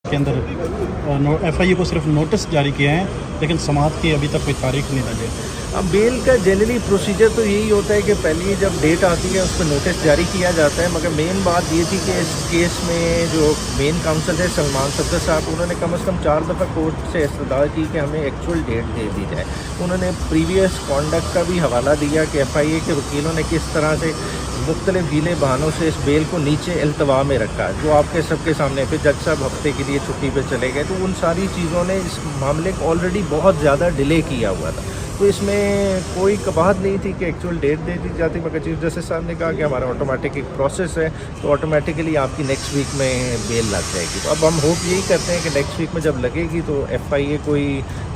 के अंदर FIA को सिर्फ नोटिस जारी किए हैं, लेकिन समाअत की अभी तक कोई तारीख नहीं लगी। अब बेल का जनरली प्रोसीजर तो यही होता है कि पहले जब डेट आती है उस पर नोटिस जारी किया जाता है, मगर मेन बात ये थी कि इस केस में जो मेन काउंसिल है सलमान सफदर साहब, उन्होंने कम से कम 4 दफ़ा कोर्ट से इस्तदा की कि हमें एक्चुअल डेट दे दी जाए। उन्होंने प्रीवियस कॉन्डक्ट का भी हवाला दिया कि FIA के वकीलों ने किस तरह से मुख्तलिफ गीले बहानों से इस बेल को नीचे अल्तवा में रखा, जो आपके सबके सामने। फिर जज साहब हफ्ते के लिए छुट्टी पे चले गए, तो उन सारी चीज़ों ने इस मामले को ऑलरेडी बहुत ज़्यादा डिले किया हुआ था। तो इसमें कोई कबाहत नहीं थी कि एक्चुअल डेट दे दी जाती, मगर चीफ जस्टिस साहब ने कहा कि हमारा ऑटोमेटिक एक प्रोसेस है, तो ऑटोमेटिकली आपकी नेक्स्ट वीक में बेल लग जाएगी। तो अब हम होप यही करते हैं कि नेक्स्ट वीक में जब लगेगी तो FIA कोई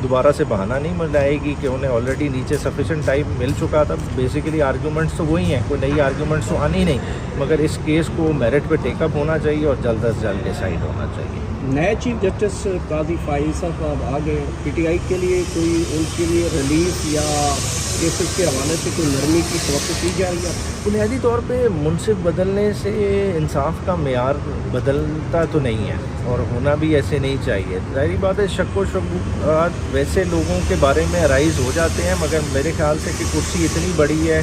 दोबारा से बहाना नहीं मिलाएगी कि उन्हें ऑलरेडी नीचे सफिशेंट टाइम मिल चुका था। बेसिकली आर्गूमेंट्स तो वही हैं, कोई नई आर्गूमेंट्स तो आनी नहीं, मगर इस केस को मेरिट पे टेकअप होना चाहिए और जल्द अज जल्द डिसाइड होना चाहिए। नए चीफ जस्टिस काजी फाइल साहब आ गए, PTI के लिए कोई उनके लिए रिलीफ या केसेस के हवाले से कोई नरमी की तवक्को की जा रही है? बुनियादी तौर पे मुनसिफ बदलने से इंसाफ का मेयार बदलता तो नहीं है, और होना भी ऐसे नहीं चाहिए। ज़ाहिर बात है शक व शुबहात वैसे लोगों के बारे में अराइज हो जाते हैं, मगर मेरे ख्याल से कि कुर्सी इतनी बड़ी है,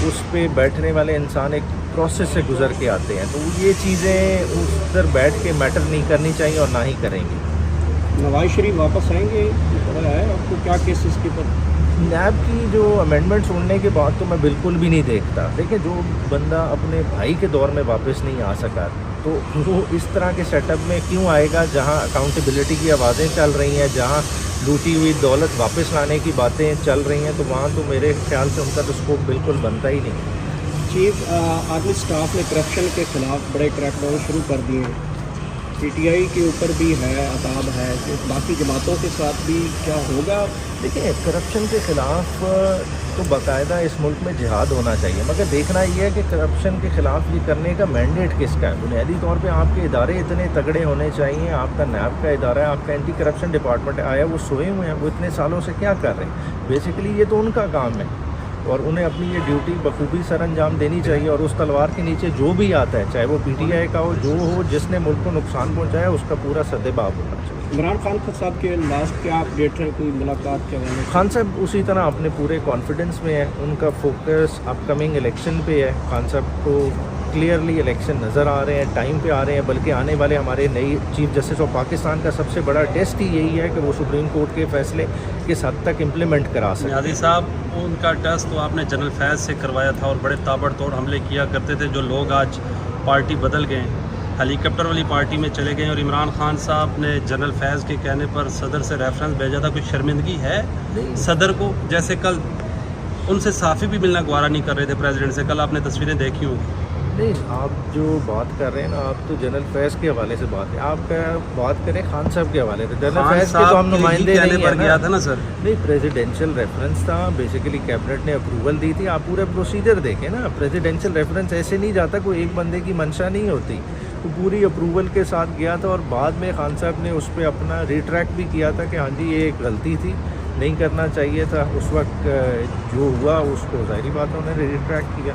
उस पर बैठने वाले इंसान एक प्रोसेस से गुजर के आते हैं, तो ये चीज़ें उधर बैठ के मैटर नहीं करनी चाहिए और ना ही करेंगी। नवाज शरीफ वापस आएंगे, पता है आपको क्या केसेस के पर? नैब की जो अमेंडमेंट सुनने के बाद तो मैं बिल्कुल भी नहीं देखता। देखिए, जो बंदा अपने भाई के दौर में वापस नहीं आ सका, तो वो इस तरह के सेटअप में क्यों आएगा जहां अकाउंटेबिलिटी की आवाज़ें चल रही हैं, जहां लूटी हुई दौलत वापस लाने की बातें चल रही हैं, तो वहाँ तो मेरे ख्याल से उनका तो स्कोप बिल्कुल बनता ही नहीं। चीफ आर्मी स्टाफ ने करप्शन के ख़िलाफ़ बड़े क्रैकडाउन शुरू कर दिए हैं, PTI के ऊपर भी है, अताब है, तो बाकी जमातों के साथ भी क्या होगा? देखिए, करप्शन के ख़िलाफ़ तो बाकायदा इस मुल्क में जिहाद होना चाहिए, मगर देखना ये है कि करप्शन के ख़िलाफ़ ये करने का मैंडेट किसका है। बुनियादी तौर पे आपके इदारे इतने तगड़े होने चाहिए। आपका नैब का इदारा है, आपका एंटी करप्शन डिपार्टमेंट आया, वो सोए हुए हैं, वो इतने सालों से क्या कर रहे हैं? बेसिकली ये तो उनका काम है और उन्हें अपनी ये ड्यूटी बखूबी सर अंजाम देनी चाहिए। और उस तलवार के नीचे जो भी आता है, चाहे वो PTI का हो, जो हो, जिसने मुल्क को नुकसान पहुंचाया, उसका पूरा सदेबाब होना चाहिए। इमरान खान साहब के लास्ट क्या अपडेट है, कोई मुलाकात के बारे में? खान साहब उसी तरह अपने पूरे कॉन्फिडेंस में है, उनका फोकस अपकमिंग इलेक्शन पे है। खान साहब को क्लियरली इलेक्शन नज़र आ रहे हैं, टाइम पे आ रहे हैं, बल्कि आने वाले हमारे नई चीफ जस्टिस ऑफ पाकिस्तान का सबसे बड़ा टेस्ट ही यही है कि वो सुप्रीम कोर्ट के फैसले किस हद तक इम्प्लीमेंट करा सकें। नियाज़ी साहब, उनका टेस्ट तो आपने जनरल फैज़ से करवाया था और बड़े ताबड़तोड़ हमले किया करते थे, जो लोग आज पार्टी बदल गए, हेलीकॉप्टर वाली पार्टी में चले गए। और इमरान खान साहब ने जनरल फैज़ के कहने पर सदर से रेफरेंस भेजा था। कोई शर्मिंदगी है सदर को? जैसे कल उनसे साफ़ी भी मिलना गवारा नहीं कर रहे थे प्रेसिडेंट से, कल आपने तस्वीरें देखी होंगी। नहीं, आप जो बात कर रहे हैं ना, आप तो जनरल फैज़ के हवाले से बात है, आप बात करें खान साहब के हवाले से। जनरल फैज़ के तो हम नुमाइंदे नहीं है गया था ना सर। नहीं, प्रेसिडेंशियल रेफरेंस था, बेसिकली कैबिनेट ने अप्रूवल दी थी। आप पूरे प्रोसीजर देखें ना, प्रेसिडेंशियल रेफरेंस ऐसे नहीं जाता, कोई एक बंदे की मंशा नहीं होती, तो पूरी अप्रूवल के साथ गया था। और बाद में खान साहब ने उस पर अपना रिट्रैक्ट भी किया था कि हाँ जी, ये एक गलती थी, नहीं करना चाहिए था। उस वक्त जो हुआ उसको ज़ाहिर बात है उन्होंने रिट्रैक्ट किया।